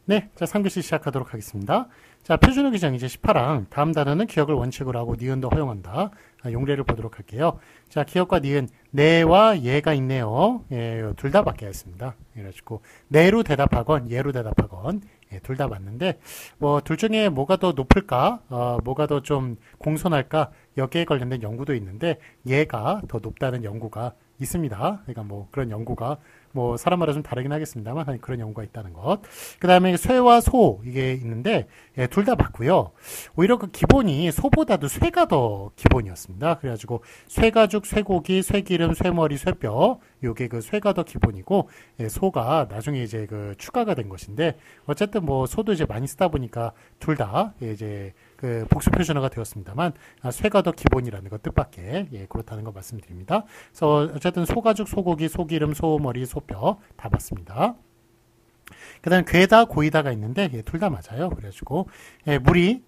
네, 자, 3교시 시작하도록 하겠습니다. 자, 표준어 규정 이제 18항. 다음 단어는 기억을 원칙으로 하고 니은도 허용한다. 용례를 보도록 할게요. 자, 기억과 니은, 네와 예가 있네요. 예, 둘 다 맞게 했습니다. 그래가지고, 네로 대답하건, 예로 대답하건, 예, 둘 다 맞는데, 뭐, 둘 중에 뭐가 더 높을까, 뭐가 더 좀 공손할까, 여기에 관련된 연구도 있는데, 예가 더 높다는 연구가 있습니다. 그러니까 뭐, 그런 연구가 뭐 사람마다 좀 다르긴 하겠습니다만 그런 연구가 있다는 것. 그 다음에 쇠와 소 이게 있는데 예, 둘 다 맞고요. 오히려 그 기본이 소보다도 쇠가 더 기본이었습니다. 그래가지고 쇠가죽, 쇠고기, 쇠기름, 쇠머리, 쇠뼈 요게 그 쇠가 더 기본이고 예, 소가 나중에 이제 그 추가가 된 것인데 어쨌든 뭐 소도 이제 많이 쓰다 보니까 둘 다 예, 이제 그 복수 표준어가 되었습니다만 쇠가 더 기본이라는 것 뜻밖에 예, 그렇다는 거 말씀드립니다. 그래서 어쨌든 소가죽, 소고기, 소기름, 소머리, 소뼈 다 맞습니다. 그 다음에 괴다, 고이다가 있는데 예, 둘 다 맞아요. 그래가지고 예, 물이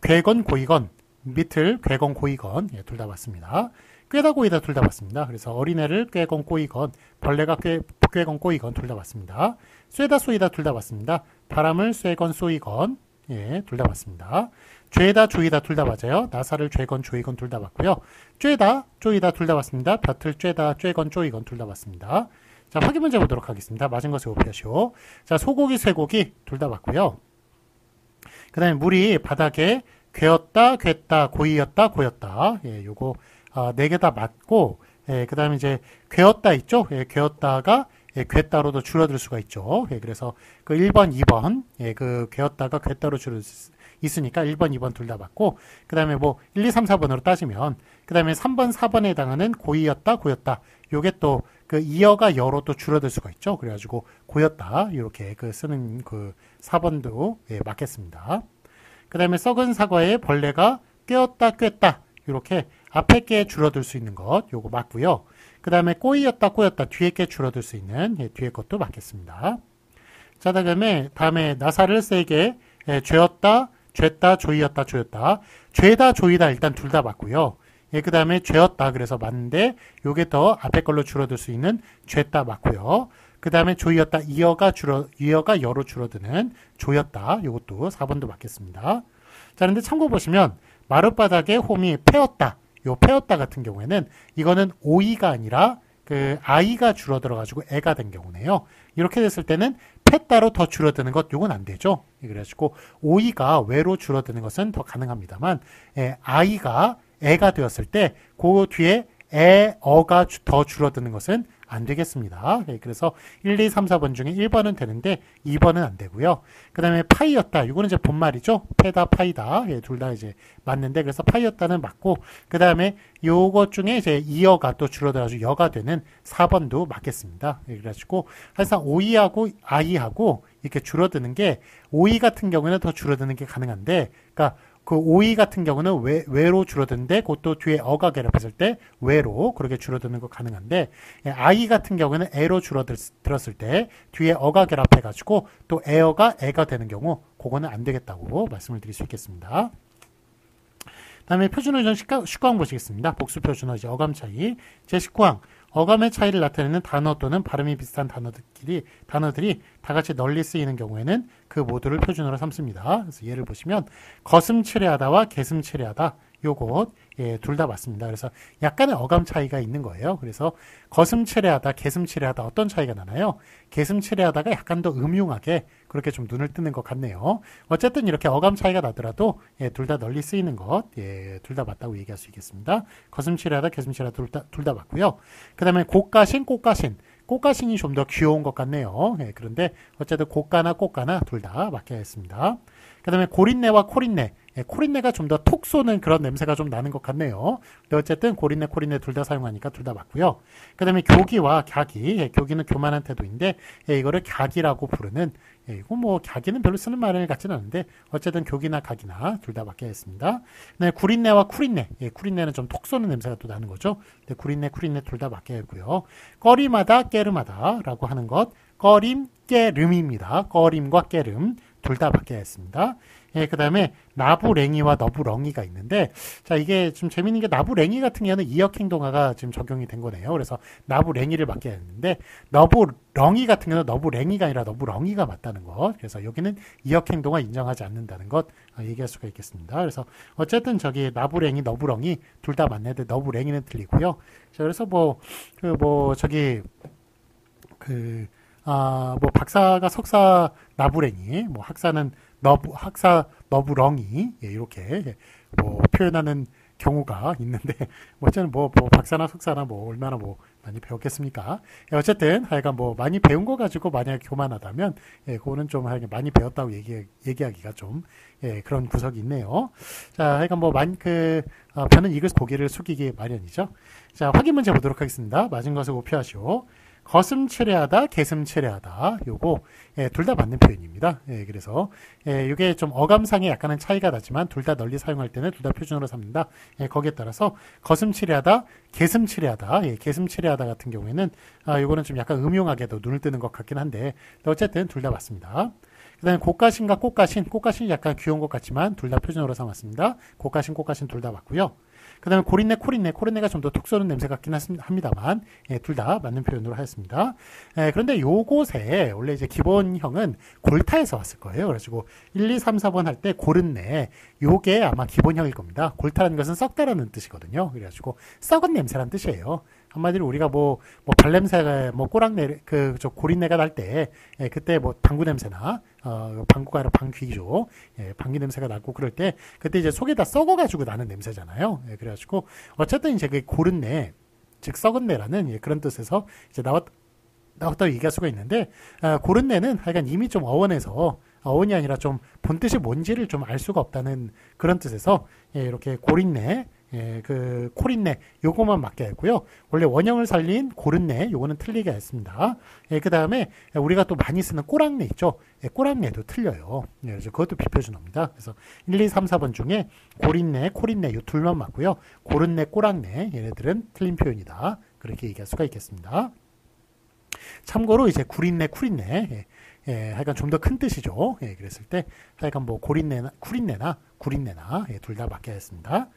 괴건, 고이건 밑을 괴건, 고이건 예, 둘 다 맞습니다. 꿰다, 고이다 둘 다 맞습니다. 그래서 어린애를 꿰건, 꼬이건 벌레가 꿰건, 꼬이건 둘 다 맞습니다. 쇠다, 쏘이다 둘 다 맞습니다. 바람을 쇠건, 쏘이건 예, 둘 다 맞습니다. 죄다, 조이다 둘 다 맞아요. 나사를 죄건, 조이건 둘 다 맞고요. 쬐다, 쪼이다 둘 다 맞습니다. 볕을 쬐다, 쬐건, 쪼이건 둘 다 맞습니다. 자, 확인 문제 보도록 하겠습니다. 맞은 것을 오표시오. 자, 소고기, 쇠고기 둘 다 맞고요. 그 다음에 물이 바닥에 괴었다, 괴다, 고이었다, 고였다. 예, 요거 네 개 다 맞고 예, 그 다음에 이제 괴었다 있죠. 예, 괴었다가 예, 괴따로도 줄어들 수가 있죠. 예, 그래서 그 1번, 2번 예, 그 괴었다가 괴따로 줄어들 수 있으니까 1번, 2번 둘 다 맞고 그 다음에 뭐 1, 2, 3, 4번으로 따지면 그 다음에 3번, 4번에 해당하는 고이였다, 고였다 요게 또 그 이어가 여로 또 줄어들 수가 있죠. 그래가지고 고였다 이렇게 그 쓰는 그 4번도 예, 맞겠습니다. 그 다음에 썩은 사과에 벌레가 꿰었다, 꿰다 이렇게 앞에 게 줄어들 수 있는 것 요거 맞고요. 그 다음에 꼬이였다, 꼬였다 뒤에 게 줄어들 수 있는 예, 뒤에 것도 맞겠습니다. 자, 다음에 나사를 세게 예, 죄었다, 죄다, 조이였다, 조였다. 죄다, 조이다 일단 둘 다 맞고요. 예, 그 다음에 죄었다 그래서 맞는데 요게 더 앞에 걸로 줄어들 수 있는 죄다 맞고요. 그 다음에 조이었다 이어가 여로 줄어드는 조였다 요것도 4번도 맞겠습니다. 자, 그런데 참고 보시면 마룻바닥에 홈이 패었다 요 패었다 같은 경우에는 이거는 오이가 아니라 그 아이가 줄어들어 가지고 애가 된 경우네요. 이렇게 됐을 때는 패따로 더 줄어드는 것 요건 안 되죠. 그래가지고 오이가 외로 줄어드는 것은 더 가능합니다만 예, 아이가 애가 되었을 때 그 뒤에 어가 더 줄어드는 것은 안 되겠습니다. 예, 그래서 1, 2, 3, 4번 중에 1번은 되는데 2번은 안 되고요. 그 다음에 파이였다. 이거는 이제 본말이죠. 패다, 파이다. 예, 둘 다 이제 맞는데 그래서 파이였다는 맞고 그 다음에 요것 중에 이제 이어가 또 줄어들어가지고 여가 되는 4번도 맞겠습니다. 예, 그래가지고 항상 오이하고 아이하고 이렇게 줄어드는 게 오이 같은 경우에는 더 줄어드는 게 가능한데 그러니까 그 오이 같은 경우는 외로 줄어드는데 그것도 뒤에 어가 결합했을 때 외로 그렇게 줄어드는 거 가능한데 아이 같은 경우는 애로 줄어들었을 때 뒤에 어가 결합해가지고 또 에어가 애가 되는 경우 그거는 안 되겠다고 말씀을 드릴 수 있겠습니다. 다음에 표준어 유형 19항 보시겠습니다. 복수 표준어 이제 어감 차이 제19항 어감의 차이를 나타내는 단어 또는 발음이 비슷한 단어들이 다 같이 널리 쓰이는 경우에는 그 모두를 표준어로 삼습니다. 그래서 예를 보시면 거슴츠레하다와 개슴츠레하다 요것 예, 둘 다 맞습니다. 그래서 약간의 어감 차이가 있는 거예요. 그래서 거슴츠레하다, 개슴츠레하다 어떤 차이가 나나요? 개슴츠레하다가 약간 더 음흉하게 그렇게 좀 눈을 뜨는 것 같네요. 어쨌든 이렇게 어감 차이가 나더라도 예, 둘 다 널리 쓰이는 것, 예, 둘 다 맞다고 얘기할 수 있겠습니다. 거슴츠레하다, 개슴츠레하다 둘 다 맞고요. 그 다음에 꽃가신, 꽃가신이 좀 더 귀여운 것 같네요. 예, 그런데 어쨌든 꽃가나 꽃가나 둘 다 맞게 했습니다. 그 다음에 고린내와 코린내. 예, 코린내가 좀 더 톡 쏘는 그런 냄새가 좀 나는 것 같네요. 근데 어쨌든 고린내, 코린내 둘 다 사용하니까 둘 다 맞고요. 그 다음에 교기와 갸기. 예, 교기는 교만한 태도인데 예, 이거를 갸기라고 부르는 예, 이거 뭐 갸기는 별로 쓰는 말 같지는 않은데 어쨌든 교기나 갸기나 둘 다 맞게 했습니다. 네, 구린내와 쿠린내. 예, 쿠린내는 좀 톡 쏘는 냄새가 또 나는 거죠. 네, 구린내, 쿠린내 둘 다 맞게 했고요. 꺼리마다, 깨름하다라고 하는 것. 꺼림, 깨름입니다. 꺼림과 깨름 둘 다 맞게 했습니다. 예, 그 다음에 나부랭이와 너부렁이가 있는데, 자, 이게 좀 재밌는 게 나부랭이 같은 경우는 이역행동어가 지금 적용이 된 거네요. 그래서 나부랭이를 맞게 했는데, 너부렁이 같은 경우는 너부랭이가 아니라 너부렁이가 맞다는 것. 그래서 여기는 이역행동어 인정하지 않는다는 것 얘기할 수가 있겠습니다. 그래서 어쨌든 저기 나부랭이, 너부렁이 둘 다 맞는데 너부랭이는 틀리고요. 자, 그래서 뭐 박사가 석사 나부랭이, 뭐 학사는 학사 너부렁이, 예, 이렇게 뭐 표현하는 경우가 있는데, 뭐 어쨌든 뭐 박사나 석사나 뭐 얼마나 뭐 많이 배웠겠습니까? 예, 어쨌든 하여간 뭐 많이 배운 거 가지고 만약에 교만하다면, 예, 그거는 좀 하여간 많이 배웠다고 얘기하기가 좀, 예, 그런 구석이 있네요. 자, 하여간 뭐 저는 이글 고개를 숙이기 마련이죠. 자, 확인 문제 보도록 하겠습니다. 맞은 것을 고표하시오. 거슴츠레하다, 개슴츠레하다. 요거, 예, 둘 다 맞는 표현입니다. 예, 그래서, 예, 요게 좀 어감상에 약간은 차이가 나지만 둘 다 널리 사용할 때는 둘 다 표준어로 삽니다. 예, 거기에 따라서 거슴츠레하다, 개슴츠레하다. 예, 개슴츠레하다 같은 경우에는, 요거는 좀 약간 음용하게도 눈을 뜨는 것 같긴 한데, 어쨌든 둘 다 맞습니다. 그 다음에 고가신과 꽃가신이 약간 귀여운 것 같지만 둘 다 표준어로 삼았습니다. 고가신 둘 다 맞고요. 그 다음에 코린내가 좀 더 톡 쏘는 냄새 같긴 합니다만, 예, 둘 다 맞는 표현으로 하였습니다. 예, 그런데 요곳에 원래 이제 기본형은 골타에서 왔을 거예요. 그래가지고 1, 2, 3, 4번 할 때 고른내, 요게 아마 기본형일 겁니다. 골타라는 것은 썩다라는 뜻이거든요. 그래가지고 썩은 냄새란 뜻이에요. 한마디로 우리가 발냄새가, 꼬랑내, 고린내가 날 때, 예, 그때 방구 냄새나, 방구가 아니라 방귀죠. 예, 방귀 냄새가 나고 그럴 때, 그때 이제 속에다 썩어가지고 나는 냄새잖아요. 예, 그래가지고, 어쨌든 이제 그 고른내, 즉 썩은 내라는, 예, 그런 뜻에서 이제 나왔다고 얘기할 수가 있는데, 고른내는 하여간 이미 좀 어원이 아니라 좀 본뜻이 뭔지를 좀 알 수가 없다는 그런 뜻에서, 예, 이렇게 고린내, 예, 코린내 요거만 맞게 했고요. 원래 원형을 살린 고른내 요거는 틀리게 했습니다. 예, 그 다음에 우리가 또 많이 쓰는 꼬랑내 있죠. 예, 꼬랑내도 틀려요. 예, 그래서 그것도 비표준어입니다. 그래서 1, 2, 3, 4번 중에 고린내, 코린내 요 둘만 맞고요. 고른내, 꼬랑내 얘네들은 틀린 표현이다. 그렇게 얘기할 수가 있겠습니다. 참고로 이제 구린내, 쿠린내, 예, 하여간 좀 더 큰 뜻이죠. 예, 그랬을 때 하여간 쿠린내나 구린내나, 예, 둘 다 맞게 했습니다.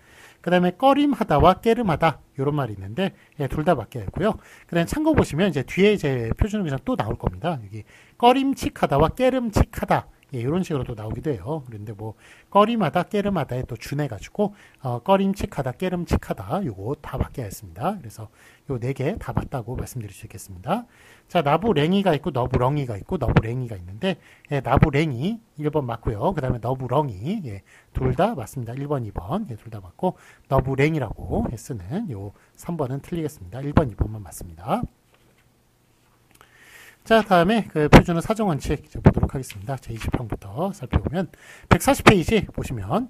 그 다음에 꺼림하다와 깨름하다 이런 말이 있는데, 예, 둘 다 맞게 했고요. 그 다음에 참고 보시면 이제 뒤에 이제 표준어 기장 또 나올 겁니다. 여기 꺼림칙하다와 깨름칙하다, 예, 이런 식으로 또 나오기도 해요. 그런데 꺼림하다, 깨름하다에 또 준해가지고, 꺼림칙하다, 깨름칙하다, 요거 다 맞게 했습니다. 그래서 요 4개 다 맞다고 말씀드릴 수 있겠습니다. 자, 나부랭이가 있고, 너부렁이가 있고, 너부랭이가 있는데, 예, 나부랭이 1번 맞고요. 그 다음에 너부렁이, 예, 둘 다 맞습니다. 1번, 2번, 예, 둘 다 맞고, 너부랭이라고 쓰는 요 3번은 틀리겠습니다. 1번, 2번만 맞습니다. 자, 다음에 표준어 사정원칙 보도록 하겠습니다. 제 20항부터 살펴보면 140페이지 보시면,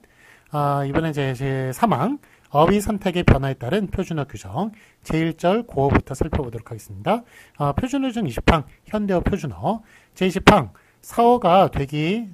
이번에 제 3항 어휘 선택의 변화에 따른 표준어 규정 제1절 고어부터 살펴보도록 하겠습니다. 표준어 중 20항 현대어 표준어 제20항 사어가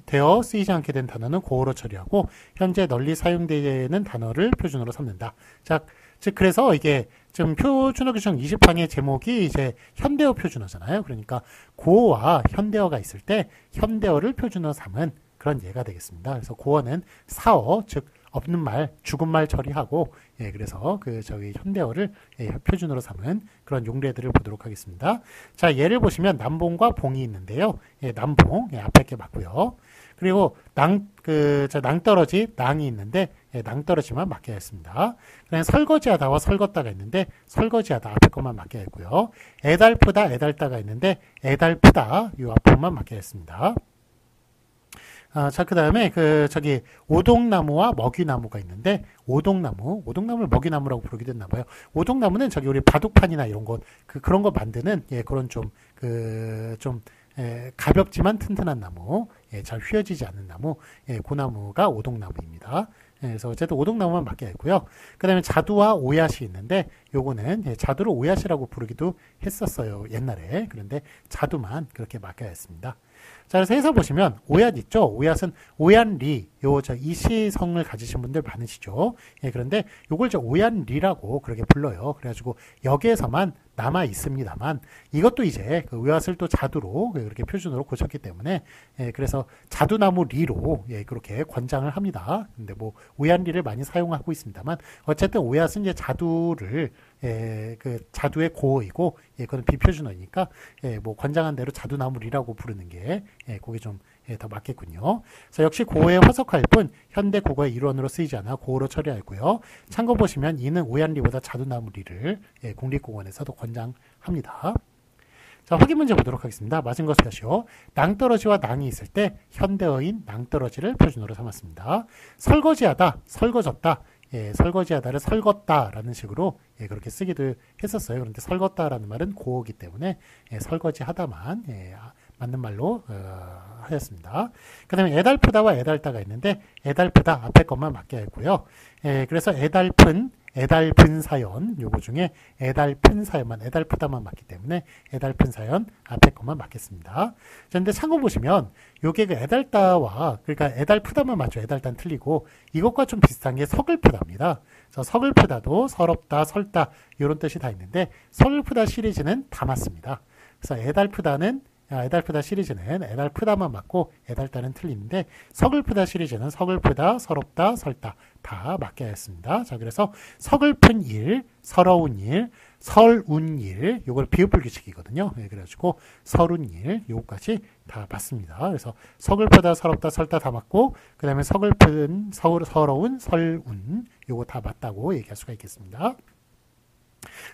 되어 쓰이지 않게 된 단어는 고어로 처리하고 현재 널리 사용되는 단어를 표준어로 삼는다. 자, 즉 그래서 이게 지금 표준어 규정 20항의 제목이 이제 현대어 표준어잖아요. 그러니까 고어와 현대어가 있을 때 현대어를 표준어 삼은 그런 예가 되겠습니다. 그래서 고어는 사어, 즉 없는 말, 죽은 말 처리하고, 예, 그래서 저기 현대어를, 예, 표준어로 삼은 그런 용례들을 보도록 하겠습니다. 자, 예를 보시면 남봉과 봉이 있는데요. 예, 남봉, 예, 앞에 게 맞고요. 그리고 낭떠러지, 낭이 있는데, 예, 낭떠러지만 맞게 했습니다. 그다음에 설거지하다와 설걷다가 있는데, 설거지하다 앞에 것만 맞게 했고요. 애달프다, 애달다가 있는데, 애달프다, 이 앞부분만 맞게 했습니다. 자, 그 다음에 오동나무와 먹이나무가 있는데, 오동나무를 먹이나무라고 부르기도 했나봐요. 오동나무는 우리 바둑판이나 이런 것, 그런 거 만드는, 예, 그런 가볍지만 튼튼한 나무, 예, 잘 휘어지지 않는 나무, 예, 그 나무가 오동나무입니다. 예, 그래서 어쨌든 오동나무만 맞게 했고요. 그 다음에 자두와 오얏이 있는데, 요거는 자두를 오얏이라고 부르기도 했었어요. 옛날에. 그런데 자두만 그렇게 맡겨야 했습니다. 자, 그래서 해서 보시면 오얏 있죠? 오얏은 오얏리, 이시성을 가지신 분들 많으시죠? 예, 그런데 요걸 오얏리라고 그렇게 불러요. 그래가지고 여기에서만 남아 있습니다만 이것도 이제 그 오얏을 또 자두로 그렇게 표준으로 고쳤기 때문에 그래서 자두나무 리로 그렇게 권장을 합니다. 근데 뭐 오얏리를 많이 사용하고 있습니다만 어쨌든 오얏은 이제 자두를 그 자두의 고어이고 그건 비표준어니까 뭐 권장한 대로 자두나무리라고 부르는 게 그게 좀 더 맞겠군요. 그래서 역시 고어에 화석할 뿐 현대 국어의 일원으로 쓰이지 않아 고어로 처리하고요. 참고 보시면 이는 오얏리보다 자두나무리를 국립공원에서도 권장합니다. 자, 확인 문제 보도록 하겠습니다. 맞은 것을 하시오. 낭떠러지와 낭이 있을 때 현대어인 낭떠러지를 표준어로 삼았습니다. 설거지하다, 설거졌다. 설거지하다를 설걷다라는 식으로 그렇게 쓰기도 했었어요. 그런데 설걷다라는 말은 고어기 때문에 설거지하다만 맞는 말로 하였습니다. 그 다음에 애달프다와 애달다가 있는데 애달프다 앞에 것만 맞게 했고요. 그래서 애달픈 사연 요거 중에 애달픈 사연만 애달프다만 맞기 때문에 애달픈 사연 앞에 것만 맞겠습니다. 그런데 참고 보시면 요게 그 애달다와 그러니까 애달프다만 맞죠. 애달다는 틀리고 이것과 좀 비슷한 게 서글프다입니다. 그래서 서글프다도 서럽다 설다 이런 뜻이 다 있는데 서글프다 시리즈는 다 맞습니다. 그래서 애달프다 시리즈는 애달프다만 맞고 애달다는 틀리는데 서글프다 시리즈는 서글프다, 서럽다, 설다 다 맞게 하였습니다. 자, 그래서 서글픈 일, 서러운 일, 설운 일 요걸 비읍불 규칙이거든요. 그래가지고 설운 일 요거까지 다 맞습니다. 그래서 서글프다, 서럽다, 설다 다 맞고 그 다음에 서글픈, 서러운, 설운 요거 다 맞다고 얘기할 수가 있겠습니다.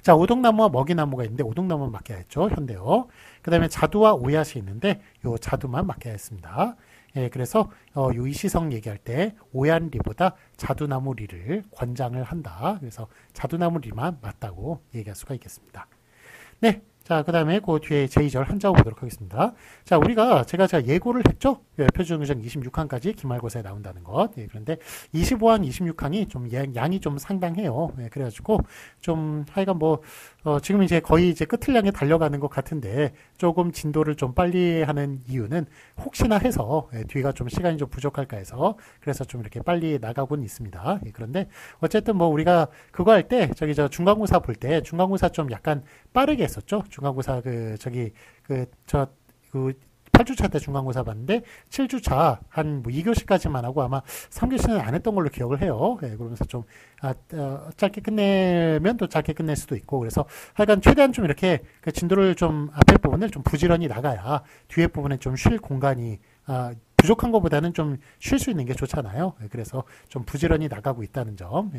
자, 오동나무와 먹이나무가 있는데 오동나무만 맞게 했죠. 현대어. 그 다음에 자두와 오얏이 있는데 요 자두만 맞게 했습니다. 그래서 요 이시성 얘기할 때 오얏리보다 자두나무리를 권장을 한다. 그래서 자두나무리만 맞다고 얘기할 수가 있겠습니다. 네. 자, 그 다음에 그 뒤에 제2절 한자어 보도록 하겠습니다. 자, 제가 예고를 했죠? 표준어교정 26항까지 기말고사에 나온다는 것. 그런데 25항, 26항이 좀 양이 좀 상당해요. 그래가지고 좀 하여간 지금 이제 거의 이제 끝을 향해 달려가는 것 같은데 조금 진도를 좀 빨리 하는 이유는 혹시나 해서 뒤가 좀 시간이 좀 부족할까 해서 그래서 좀 이렇게 빨리 나가고는 있습니다. 그런데 어쨌든 우리가 그거 할 때 중간고사 볼 때 중간고사 좀 약간 빠르게 했었죠. 중간고사 8주차 때 중간고사 봤는데 7주차 한 2교시까지만 하고 아마 3교시는 안 했던 걸로 기억을 해요. 그러면서 좀 짧게 끝내면 또 짧게 끝낼 수도 있고 그래서 하여간 최대한 좀 이렇게 그 진도를 좀 앞에 부분을 좀 부지런히 나가야 뒤에 부분에 좀 쉴 공간이 부족한 것보다는 좀 쉴 수 있는 게 좋잖아요. 그래서 좀 부지런히 나가고 있다는 점,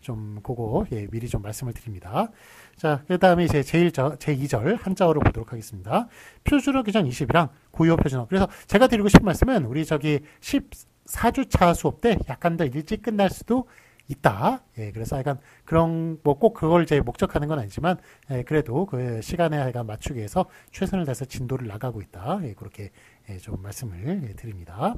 좀 그거 미리 좀 말씀을 드립니다. 자, 그 다음에 이제 제2절 한자어로 보도록 하겠습니다. 표준어 규정 20이랑 고유어 표준어. 그래서 제가 드리고 싶은 말씀은 우리 14주차 수업 때 약간 더 일찍 끝날 수도 있다. 그래서 약간 그런 꼭 그걸 이제 목적하는 건 아니지만 그래도 그 시간에 약간 맞추기 위해서 최선을 다해서 진도를 나가고 있다. 그렇게 좀 말씀을 드립니다.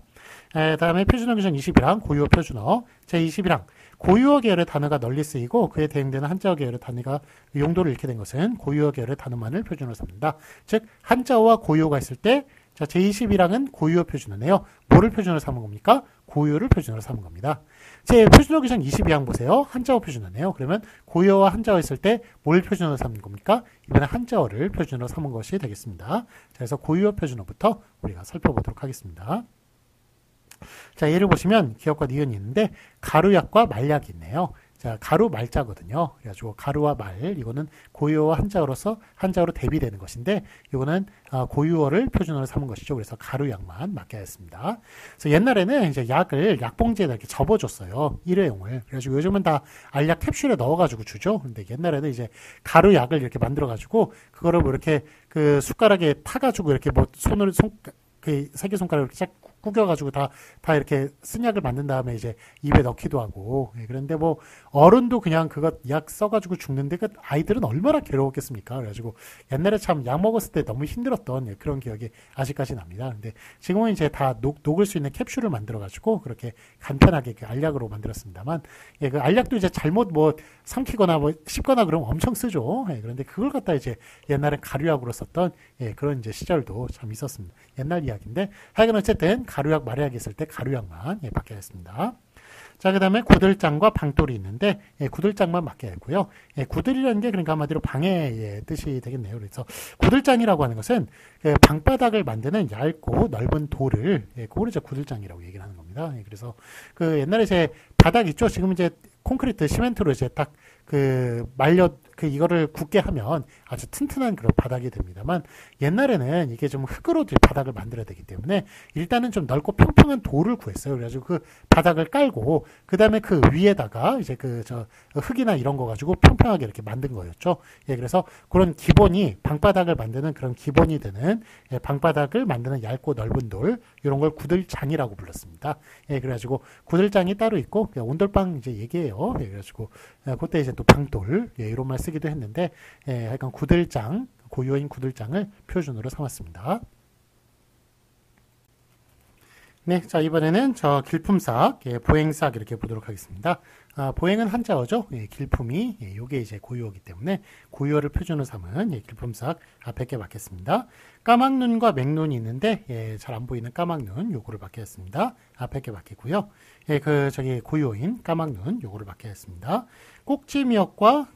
다음에 표준어 규정 20이랑 고유어 표준어 제21항 고유어 계열의 단어가 널리 쓰이고 그에 대응되는 한자어 계열의 단어가 용도를 잃게 된 것은 고유어 계열의 단어만을 표준어로 삼는다. 즉 한자어와 고유어가 있을 때 자, 제21항은 고유어 표준어네요. 뭐를 표준어로 삼은 겁니까? 고유어를 표준어로 삼은 겁니다. 제 표준어 규정 22항 보세요. 한자어 표준어네요. 그러면 고유어와 한자어 있을 때 뭘 표준어로 삼는 겁니까? 이번에 한자어를 표준어로 삼은 것이 되겠습니다. 자, 그래서 고유어 표준어부터 우리가 살펴보도록 하겠습니다. 자, 예를 보시면 기역과 니은이 있는데 가루약과 말약이 있네요. 자, 가루 말자거든요. 그래가지고 가루와 말 이거는 고유어와 한자어로 대비되는 것인데 이거는 고유어를 표준어로 삼은 것이죠. 그래서 가루약만 맞게 하였습니다. 그래서 옛날에는 이제 약을 약봉지에다 이렇게 접어줬어요. 일회용을. 그래가지고 요즘은 다 알약 캡슐에 넣어가지고 주죠. 근데 옛날에는 이제 가루약을 이렇게 만들어가지고 그거를 이렇게 그 숟가락에 타가지고 이렇게 새끼손가락을 이렇게 쫙 구겨가지고 다 이렇게 쓴약을 만든 다음에 이제 입에 넣기도 하고. 예, 그런데 뭐 어른도 그냥 그거 약 써가지고 죽는데 그 아이들은 얼마나 괴로웠겠습니까? 그래가지고 옛날에 참 약 먹었을 때 너무 힘들었던 예, 그런 기억이 아직까지 납니다. 근데 지금은 이제 다 녹을 수 있는 캡슐을 만들어가지고 그렇게 간편하게 그 알약으로 만들었습니다만, 예, 그 알약도 이제 잘못 뭐 삼키거나 뭐 씹거나 그러면 엄청 쓰죠. 예, 그런데 그걸 갖다 이제 옛날엔 가루약으로 썼던 예, 그런 이제 시절도 참 있었습니다. 옛날 이야기인데 하여간 어쨌든 가루약 마약이 있을 때 가루약만 예, 받게 됐습니다. 자, 그 다음에 구들장과 방돌이 있는데, 예, 구들장만 맞게 했고요. 예, 구들이라는 게 그러니까 한마디로 방해의 뜻이 되겠네요. 그래서 구들장이라고 하는 것은 그 방바닥을 만드는 얇고 넓은 돌을, 예, 그걸 이제 구들장이라고 얘기를 하는 겁니다. 예, 그래서 그 옛날에 이제 바닥 있죠? 지금 이제 콘크리트, 시멘트로 이제 딱 이거를 굳게 하면 아주 튼튼한 그런 바닥이 됩니다만, 옛날에는 이게 좀 흙으로 바닥을 만들어야 되기 때문에 일단은 좀 넓고 평평한 돌을 구했어요. 그래가지고 그 바닥을 깔고, 그 다음에 그 위에다가 이제 흙이나 이런 거 가지고 평평하게 이렇게 만든 거였죠. 예, 그래서 그런 기본이, 방바닥을 만드는 그런 기본이 되는, 예, 방바닥을 만드는 얇고 넓은 돌, 이런 걸 구들장이라고 불렀습니다. 예, 그래가지고 구들장이 따로 있고, 온돌방 이제 얘기해요. 예, 그래가지고, 그때 이제 또 방돌, 예, 이런 말 쓰기도 했는데, 예, 하여간 구들장, 고유어인 구들장을 표준으로 삼았습니다. 네, 자, 이번에는 저 길품삭, 예, 보행삭 이렇게 보도록 하겠습니다. 보행은 한자어죠. 예, 길품이, 예, 요게 이제 고유어이기 때문에 고유어를 표준으로 삼은 예, 길품삭 앞에 게 맞겠습니다. 까막눈과 맹눈이 있는데, 예, 잘 안 보이는 까막눈, 요거를 맞겠습니다. 앞에 게 맞겠고요. 예, 고유어인 까막눈, 요거를 맞겠습니다. 꼭지미역과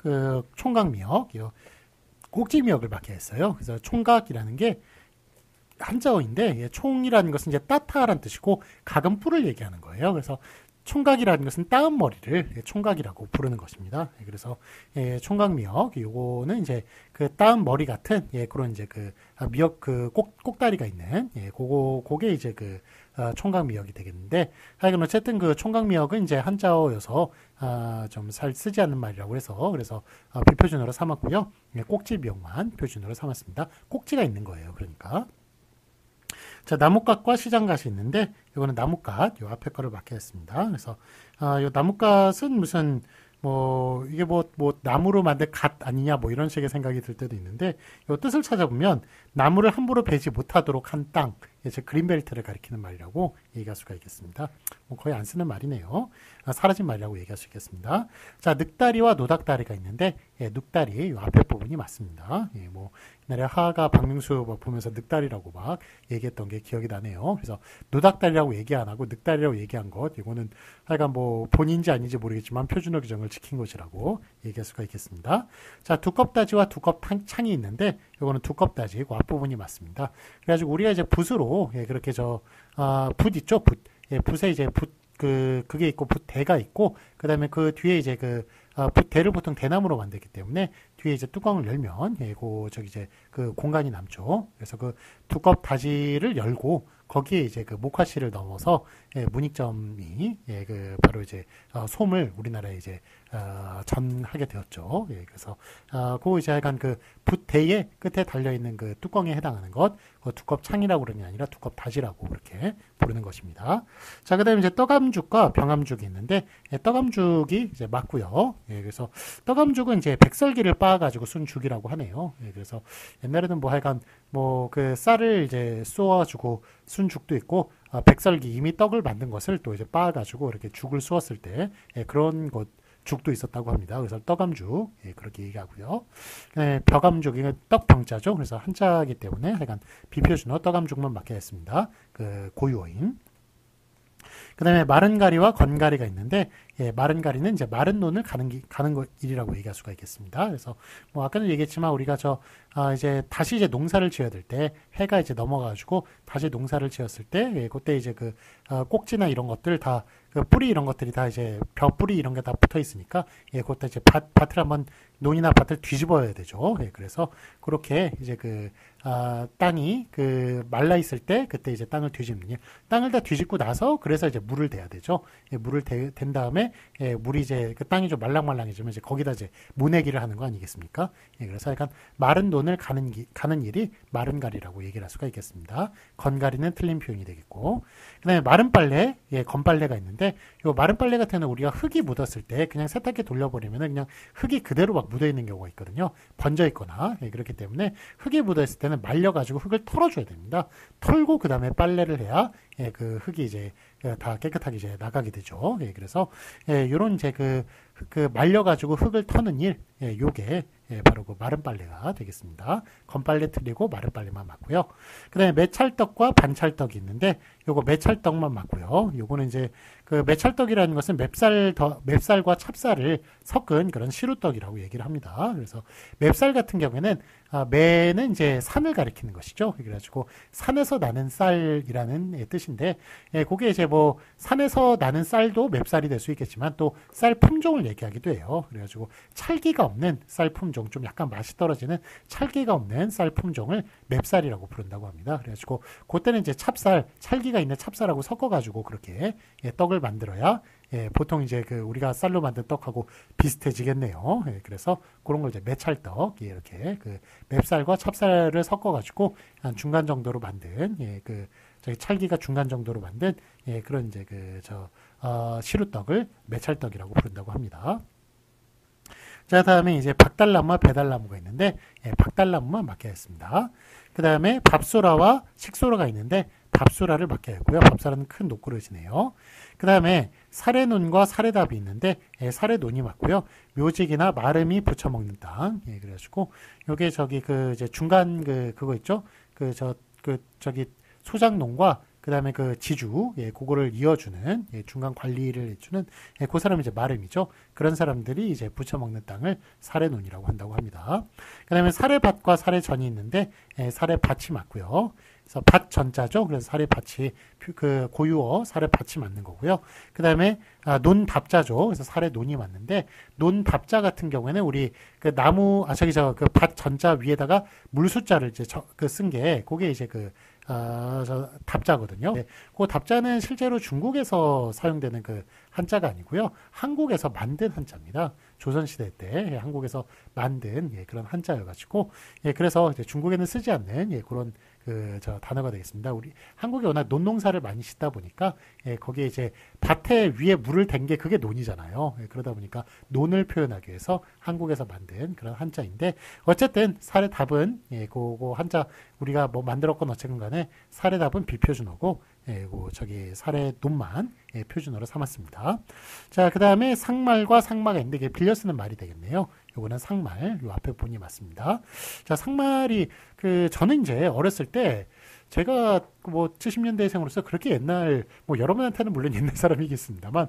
총각미역, 꼭지미역을 맞게 했어요. 그래서 총각이라는 게 한자어인데, 예, 총이라는 것은 이제 따타라는 뜻이고 각은 뿔을 얘기하는 거예요. 그래서 총각이라는 것은 따은 머리를 예, 총각이라고 부르는 것입니다. 예, 그래서 예, 총각미역 요거는 이제 그 따은 머리 같은 예, 그런 이제 미역 꼭다리가 있는 예, 그게 이제 총각미역이 되겠는데, 하여간 어쨌든 총각미역은 이제 한자어여서 좀 잘 쓰지 않는 말이라고 해서 그래서 비표준어로 삼았고요. 예, 꼭지미역만 표준어로 삼았습니다. 꼭지가 있는 거예요. 그러니까. 자, 나뭇갓과 시장갓이 있는데, 이거는 나뭇갓, 요 앞에 거를 맞게 했습니다. 그래서, 요 나뭇갓은 무슨, 이게 나무로 만든 갓 아니냐, 이런 식의 생각이 들 때도 있는데, 요 뜻을 찾아보면, 나무를 함부로 베지 못하도록 한 땅, 즉 그린벨트를 가리키는 말이라고 얘기할 수가 있겠습니다. 거의 안 쓰는 말이네요. 사라진 말이라고 얘기할 수 있겠습니다. 자, 늑다리와 노닥다리가 있는데, 예, 늑다리, 요 앞에 부분이 맞습니다. 예, 옛날에 하하가 박명수 보면서 늑다리라고 막 얘기했던 게 기억이 나네요. 그래서 노닥다리라고 얘기 안 하고 늑다리라고 얘기한 것, 이거는 하여간 본인지 아닌지 모르겠지만 표준어 규정을 지킨 것이라고 얘기할 수가 있겠습니다. 자, 두껍다지와 두껍창이 있는데, 이거는 두껍다지, 그 앞부분이 맞습니다. 그래가지고 우리가 이제 붓으로, 예, 그렇게 붓 있죠? 붓. 예, 붓에 이제 그게 있고, 붓대가 있고, 그 다음에 그 뒤에 이제 붓대를 보통 대나무로 만들기 때문에 뒤에 이제 뚜껑을 열면, 예, 공간이 남죠. 그래서 두껍다지를 열고, 거기에 이제 목화실을 넣어서, 예, 문익점이, 예, 바로 이제, 솜을 우리나라에 이제, 전하게 되었죠. 예, 그래서, 이제 약간 붓대의 끝에 달려있는 뚜껑에 해당하는 것, 두껍창이라고 그러는 게 아니라 두껍다지라고 그렇게 부르는 것입니다. 자, 그 다음에 이제 떡암죽과 병암죽이 있는데, 예, 떡암죽이 이제 맞고요. 예, 그래서 떡암죽은 이제 백설기를 빻아가지고 순 죽이라고 하네요. 예, 그래서 옛날에는 하여간 쌀을 이제 쏘아주고 순 죽도 있고, 백설기 이미 떡을 만든 것을 또 이제 빻아가지고 이렇게 죽을 쏘았을 때, 예, 그런 죽도 있었다고 합니다. 그래서 떡암죽, 예, 그렇게 얘기하고요. 예, 벽암죽, 이건 떡병자죠. 그래서 한자이기 때문에 하여간 비표준어 떡암죽만 맞게 했습니다. 고유어인. 그 다음에 마른 가리와 건가리가 있는데, 예, 마른 가리는 이제 마른 논을 가는 일이라고 얘기할 수가 있겠습니다. 그래서 아까도 얘기했지만 우리가 이제 다시 이제 농사를 지어야 될 때 해가 이제 넘어가지고 다시 농사를 지었을 때, 예, 그때 이제 꼭지나 이런 것들 다 뿌리 이런 것들이 다 이제 벼 뿌리 이런 게 다 붙어 있으니까, 예, 그때 이제 밭을 한번 논이나 밭을 뒤집어야 되죠. 예, 그래서 그렇게 이제 땅이 말라 있을 때 그때 이제 땅을 뒤집는 일. 땅을 다 뒤집고 나서 그래서 이제 물을 대야 되죠. 예, 물을 댄 다음에, 예, 물이 이제 땅이 좀 말랑말랑해지면 이제 거기다 이제 모내기를 하는 거 아니겠습니까? 예, 그래서 약간 마른 논을 가는 일이 마른 가리라고 얘기를 할 수가 있겠습니다. 건가리는 틀린 표현이 되겠고, 그 다음에 마른 빨래, 건빨래가 있는데, 요 마른 빨래 같은 경우는 우리가 흙이 묻었을 때 그냥 세탁기 돌려버리면 그냥 흙이 그대로 막 묻어있는 경우가 있거든요. 번져있거나, 그렇기 때문에 흙이 묻어있을 때는 말려가지고 흙을 털어줘야 됩니다. 털고 그 다음에 빨래를 해야 그 흙이 이제 다 깨끗하게 이제 나가게 되죠. 그래서 요런 이제 그 말려가지고 흙을 터는 일, 요게 바로 그 마른 빨래가 되겠습니다. 건빨래 틀리고 마른 빨래만 맞고요. 그 다음에 매찰떡과 반찰떡이 있는데, 요거 매찰떡만 맞고요. 요거는 이제 그 매찰떡이라는 것은 맵쌀과 찹쌀을 섞은 그런 시루떡이라고 얘기를 합니다. 그래서 맵쌀 같은 경우에는 매는 이제 산을 가리키는 것이죠. 그래가지고 산에서 나는 쌀이라는 뜻인데, 그게 이제 뭐 산에서 나는 쌀도 맵쌀이 될 수 있겠지만 또 쌀 품종을 얘기하기도 해요. 그래가지고 찰기가 없는 쌀 품종, 좀 약간 맛이 떨어지는 찰기가 없는 쌀 품종을 맵쌀이라고 부른다고 합니다. 그래가지고 그때는 이제 찹쌀, 찰기가 있는 찹쌀하고 섞어가지고 그렇게 떡을 만들어야 보통 이제 그 우리가 쌀로 만든 떡하고 비슷해지겠네요. 그래서 그런 걸 이제 매찰떡, 이렇게 그 맵쌀과 찹쌀을 섞어가지고 한 중간 정도로 만든 그 저기 찰기가 중간 정도로 만든 그런 이제 시루떡을 매찰떡이라고 부른다고 합니다. 자, 다음에 이제 박달나무와 배달나무가 있는데, 박달나무만 맡겨야겠습니다. 그 다음에 밥소라와 식소라가 있는데, 밥소라를 맡겨야겠고요. 밥소라는 큰 녹그릇이네요. 그 다음에 사래논과 사래답이 있는데, 사래논이 맞고요. 묘직이나 마름이 부쳐 먹는 땅. 그래가지고, 요게 이제 중간 그거 있죠? 저기 소작농과 그 다음에 그 지주, 그거를 이어주는, 중간 관리를 해주는, 그 사람이 이제 마름이죠. 그런 사람들이 이제 부쳐먹는 땅을 사래논이라고 한다고 합니다. 그 다음에 사래밭과 사래전이 있는데, 사래밭이 맞고요. 그래서 밭 전자죠. 그래서 사래밭이 그 고유어 사래밭이 맞는 거고요. 그 다음에 논답자죠. 그래서 사래논이 맞는데, 논답자 같은 경우에는 우리 그 나무, 그 밭 전자 위에다가 물숫자를 이제 쓴 게, 그게 이제 답자거든요. 그 답자는 실제로 중국에서 사용되는 그 한자가 아니고요. 한국에서 만든 한자입니다. 조선시대 때 한국에서 만든 그런 한자여가지고, 그래서 이제 중국에는 쓰지 않는 그런 단어가 되겠습니다. 우리 한국에 워낙 논농사를 많이 짓다 보니까 거기에 이제 밭에 위에 물을 댄 게 그게 논이잖아요. 그러다 보니까 논을 표현하기 위해서 한국에서 만든 그런 한자인데, 어쨌든 사례답은 그거 한자 우리가 뭐 만들었건 어쨌든 간에 사례답은 비표준어고, 저기 사례논만 표준어로 삼았습니다. 자, 그 다음에 상말과 상마가 있는데 이게 빌려 쓰는 말이 되겠네요. 요거는 상말, 요 앞에 본이 맞습니다. 자, 상말이 저는 이제 어렸을 때 제가 뭐 70년대생으로서 그렇게 옛날, 뭐 여러분한테는 물론 옛날 사람이겠습니다만,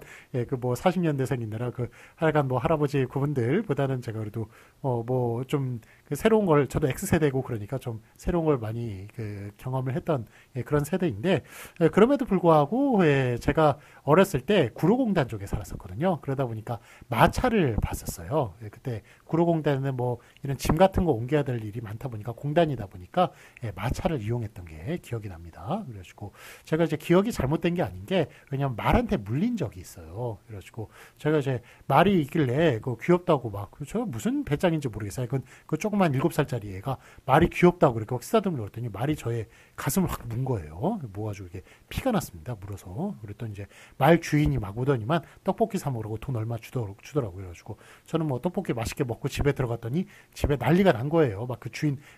그 뭐 40년대생이나 하여간 뭐 할아버지 그분들보다는 제가 그래도 뭐 좀 새로운 걸, 저도 X세대고 그러니까 좀 새로운 걸 많이 경험을 했던 그런 세대인데, 그럼에도 불구하고 제가 어렸을 때 구로공단 쪽에 살았었거든요. 그러다 보니까 마차를 봤었어요. 그때 구로공단에는 뭐 이런 짐 같은 거 옮겨야 될 일이 많다 보니까, 공단이다 보니까 마차를 이용했던 게 기억이 납니다. 그래가지고 제가 이제 기억이 잘못된 게 아닌 게, 왜냐면 말한테 물린 적이 있어요. 그래가지고 제가 이제 말이 있길래 귀엽다고 저 무슨 배짱인지 모르겠어요. 그 조그만 7살짜리 애가 말이 귀엽다고 그렇게 막 쓰다듬으려고 그랬더니 말이 저의 가슴을 확 문 거예요. 모아가지고 이게 피가 났습니다. 물어서. 그랬더니 이제 말 주인이 막 오더니만 떡볶이 사 먹으라고 돈 얼마 주더라고요. 그래가지고 저는 뭐 떡볶이 맛있게 먹고 집에 들어갔더니 집에 난리가 난 거예요. 막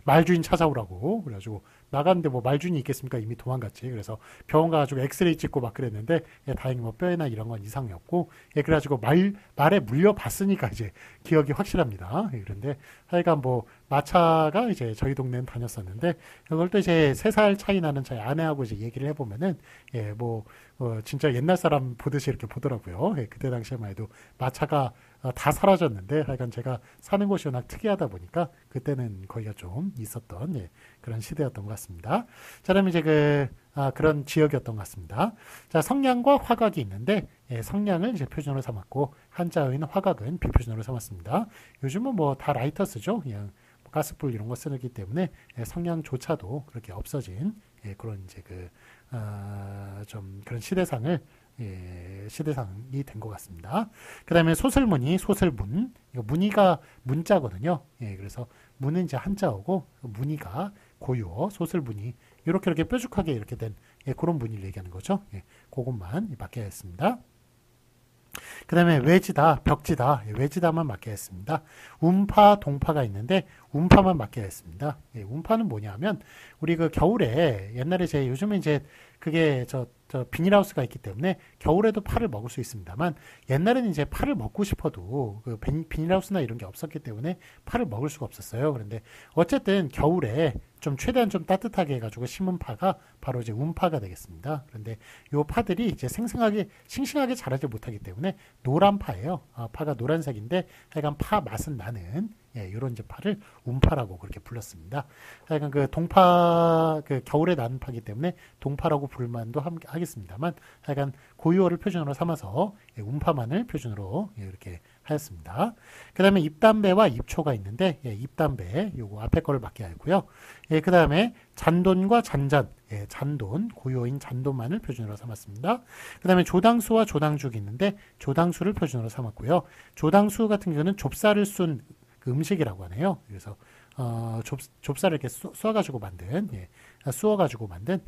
말 주인 찾아오라고. 그래가지고 나갔는데 뭐 말주인이 있겠습니까? 이미 도망갔지. 그래서 병원 가가지고 엑스레이 찍고 막 그랬는데, 다행히 뭐 뼈에나 이런 건 이상이 없고, 그래가지고 말에 물려봤으니까 이제 기억이 확실합니다. 그런데 하여간 뭐 마차가 이제 저희 동네는 다녔었는데, 그걸 또 이제 3살 차이 나는 저희 아내하고 이제 얘기를 해보면은, 진짜 옛날 사람 보듯이 이렇게 보더라고요. 그때 당시에만 해도 마차가 다 사라졌는데, 하여간 제가 사는 곳이 워낙 특이하다 보니까 그때는 거기가 좀 있었던 그런 시대였던 것 같습니다. 자, 그럼 이제 그런 지역이었던 것 같습니다. 자, 성냥과 화각이 있는데, 성냥을 이제 표준어로 삼았고, 한자어인 화각은 비표준어로 삼았습니다. 요즘은 뭐 다 라이터 쓰죠. 그냥 가스불 이런 거 쓰기 때문에 성냥조차도 그렇게 없어진 그런 이제 좀 그런 시대상이 된 것 같습니다. 그 다음에 소설무늬, 소설문. 이거 무늬가 문자거든요. 그래서 문은 이제 한자어고, 무늬가 고유어, 소슬무늬 이렇게 뾰족하게 이렇게 된 그런 무늬를 얘기하는 거죠. 그것만 맡겨야겠습니다. 그 다음에 외지다, 벽지다, 외지다만 맡겨야겠습니다. 움파, 동파가 있는데 움파만 맡겨야겠습니다. 움파는 뭐냐면 우리 그 겨울에 옛날에 요즘에 이제 그게 저 비닐하우스가 있기 때문에 겨울에도 파를 먹을 수 있습니다만 옛날에는 이제 파를 먹고 싶어도 그 비닐하우스나 이런 게 없었기 때문에 파를 먹을 수가 없었어요. 그런데 어쨌든 겨울에 좀 최대한 좀 따뜻하게 해가지고 심은 파가 바로 이제 움파가 되겠습니다. 그런데 요 파들이 이제 싱싱하게 자라지 못하기 때문에 노란 파예요. 파가 노란색인데 하여간 파 맛은 나는 이런 이제 파를 움파라고 그렇게 불렀습니다. 하여간 그 동파, 그 겨울에 나는 파기 때문에 동파라고 부를만도 하겠습니다만 하여간 고유어를 표준어로 삼아서 움파만을 표준어로 이렇게 하였습니다. 그 다음에 입담배와 입초가 있는데 입담배 요거 앞에 거를 맡겨야 하고요. 그 다음에 잔돈과 잔전, 잔돈, 고유어인 잔돈만을 표준어로 삼았습니다. 그 다음에 조당수와 조당죽이 있는데 조당수를 표준어로 삼았고요. 조당수 같은 경우는 좁쌀을 쏜 그 음식이라고 하네요. 그래서 좁쌀을 이렇게 쏘아가지고 만든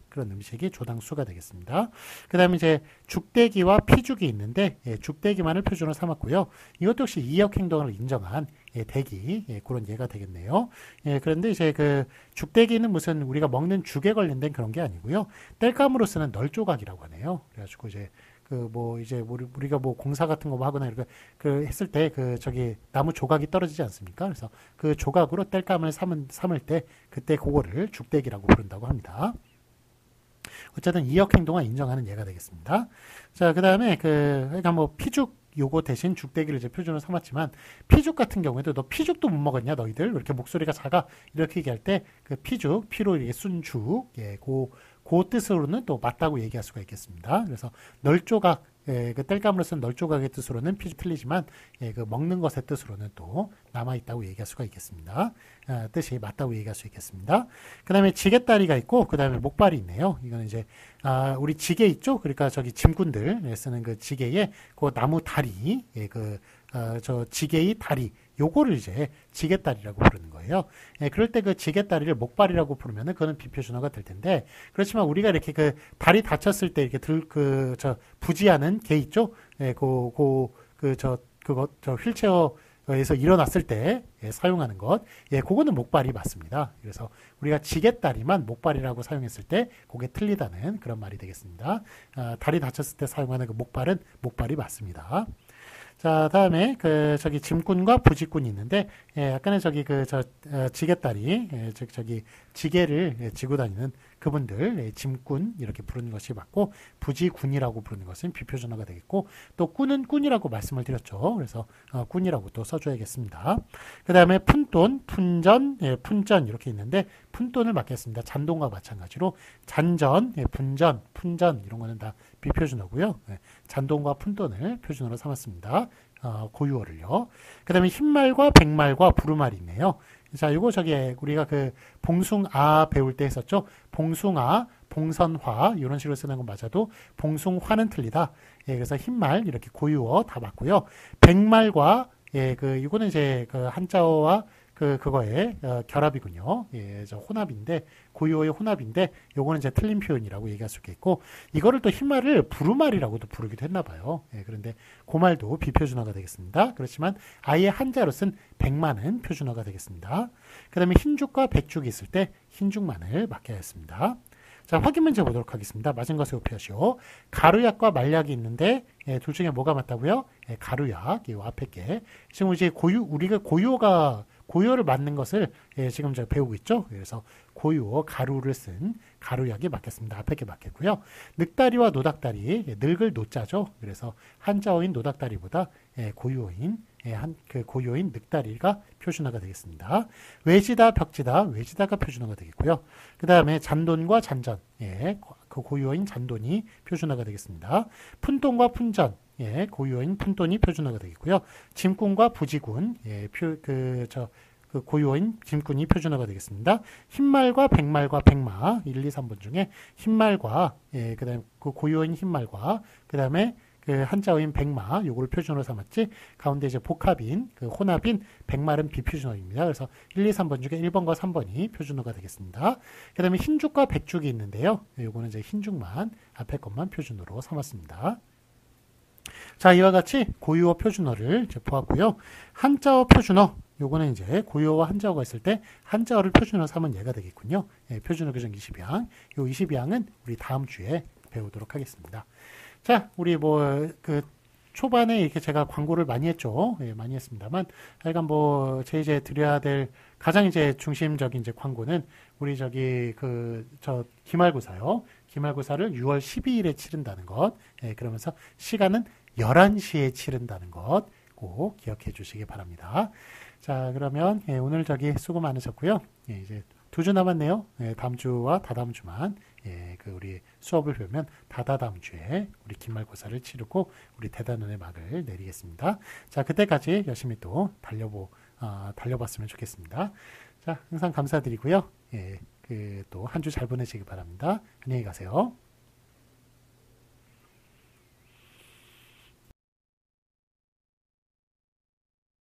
그런 음식이 조당수가 되겠습니다. 그 다음에 이제 죽대기와 피죽이 있는데 죽대기만을 표준으로 삼았고요. 이것도 역시 이역 행동을 인정한 대기 그런 예가 되겠네요. 그런데 이제 그 죽대기는 무슨 우리가 먹는 죽에 관련된 그런 게 아니고요. 땔감으로 쓰는 널조각이라고 하네요. 그래가지고 이제 우리가 뭐 공사 같은 거 하거나 이렇게 했을 때 나무 조각이 떨어지지 않습니까? 그래서 그 조각으로 땔감을 삼을 때 그때 그거를 죽대기라고 부른다고 합니다. 어쨌든 이역 행동을 인정하는 예가 되겠습니다. 자, 그 다음에 그러니까 뭐 피죽 요거 대신 죽대기를 이제 표준으로 삼았지만 피죽 같은 경우에도 너 피죽도 못 먹었냐 너희들 이렇게 목소리가 작아 이렇게 얘기할 때 그 피죽 피로 이렇게 순죽 그 뜻으로는 또 맞다고 얘기할 수가 있겠습니다. 그래서 널조각 그 땔감으로 쓴 널조각의 뜻으로는 피죽 틀리지만 그 먹는 것의 뜻으로는 또 남아있다고 얘기할 수가 있겠습니다. 뜻이 맞다고 얘기할 수 있겠습니다. 그 다음에 지게다리가 있고 그 다음에 목발이 있네요. 이거는 이제 우리 지게 있죠? 그러니까 저기 짐꾼들 쓰는 그 지게에 그 나무 다리 저 지게의 다리 요거를 이제 지게다리라고 부르는 거예요. 그럴 때 그 지게다리를 목발이라고 부르면은 그거는 비표준어가 될 텐데 그렇지만 우리가 이렇게 그 다리 다쳤을 때 이렇게 부지하는 개 있죠? 저 휠체어에서 일어났을 때 사용하는 것, 그거는 목발이 맞습니다. 그래서 우리가 지게다리만 목발이라고 사용했을 때 그게 틀리다는 그런 말이 되겠습니다. 다리 다쳤을 때 사용하는 그 목발은 목발이 맞습니다. 자, 다음에 저기 짐꾼과 부직꾼이 있는데 약간의 지게다리 지게를 지고 다니는 그분들 짐꾼 이렇게 부르는 것이 맞고 부지군이라고 부르는 것은 비표준어가 되겠고 또 꾼은 꾼이라고 말씀을 드렸죠. 그래서 꾼이라고 또 써줘야겠습니다. 그 다음에 푼돈, 푼전, 푼전 이렇게 있는데 푼돈을 맡겠습니다. 잔돈과 마찬가지로 잔전, 분전, 푼전 이런 거는 다 비표준어고요. 잔돈과 푼돈을 표준어로 삼았습니다. 고유어를요. 그 다음에 흰말과 백말과 부르말이 있네요. 자, 요거 우리가 봉숭아 배울 때 했었죠. 봉숭아, 봉선화 이런 식으로 쓰는 건 맞아도 봉숭화는 틀리다. 그래서 흰말 이렇게 고유어 다 맞고요. 백말과 이거는 이제 한자어와 그거의 결합이군요. 저 혼합인데 고유어의 혼합인데 요거는 이제 틀린 표현이라고 얘기할 수 있겠고 이거를 또 흰말을 부르말이라고도 부르기도 했나 봐요. 그런데 그 말도 비표준어가 되겠습니다. 그렇지만 아예 한자로 쓴 백만은 표준어가 되겠습니다. 그 다음에 흰죽과 백죽이 있을 때 흰죽만을 맡겨야 했습니다. 자, 확인 문제 보도록 하겠습니다. 맞은 것을 표시오. 가루약과 말약이 있는데 둘 중에 뭐가 맞다고요? 가루약, 이 앞에 게. 지금 이제 우리가 고유어를 맞는 것을 지금 제가 배우고 있죠. 그래서 고유어 가루를 쓴 가루약이 맞겠습니다. 앞에 게 맞겠고요. 늑다리와 노닥다리, 늙을 노자죠. 그래서 한자어인 노닥다리보다 고유어인 고유어인 늑다리가 표준어가 되겠습니다. 외지다, 벽지다, 외지다가 표준어가 되겠고요. 그 다음에 잔돈과 잔전, 그 고유어인 잔돈이 표준어가 되겠습니다. 푼돈과 푼전, 고유어인 푼돈이 표준어가 되겠고요. 짐꾼과 부지군, 고유어인 짐꾼이 표준어가 되겠습니다. 흰말과 백말과 백마 1, 2, 3번 중에 흰말과 그다음에 고유어인 흰말과 그다음에 그 한자어인 백마 요거를 표준어로 삼았지 가운데 이제 복합인 그 혼합인 백말은 비표준어입니다. 그래서 1, 2, 3번 중에 1번과 3번이 표준어가 되겠습니다. 그 다음에 흰죽과 백죽이 있는데요. 요거는 이제 흰죽만 앞에 것만 표준어로 삼았습니다. 자, 이와 같이 고유어 표준어를 이제 보았고요. 한자어 표준어 요거는 이제 고유어와 한자어가 있을 때 한자어를 표준어로 삼은 예가 되겠군요. 예, 표준어 규정 22항. 요 22항은 우리 다음 주에 배우도록 하겠습니다. 자, 우리 그 초반에 이렇게 제가 광고를 많이 했죠. 예, 많이 했습니다만, 하여간 제 이제 드려야 될 가장 이제 중심적인 이제 광고는 우리 기말고사요. 기말고사를 6월 12일에 치른다는 것. 예, 그러면서 시간은 11시에 치른다는 것 꼭 기억해 주시기 바랍니다. 자, 그러면 예, 오늘 수고 많으셨고요. 예, 이제 2주 남았네요. 예, 다음 주와 다다음 주만 예, 우리 수업을 배우면 다다다음 주에 우리 기말고사를 치르고 우리 대단원의 막을 내리겠습니다. 자, 그때까지 열심히 또 달려봤으면 좋겠습니다. 자, 항상 감사드리고요. 예, 또 한 주 잘 보내시기 바랍니다. 안녕히 가세요.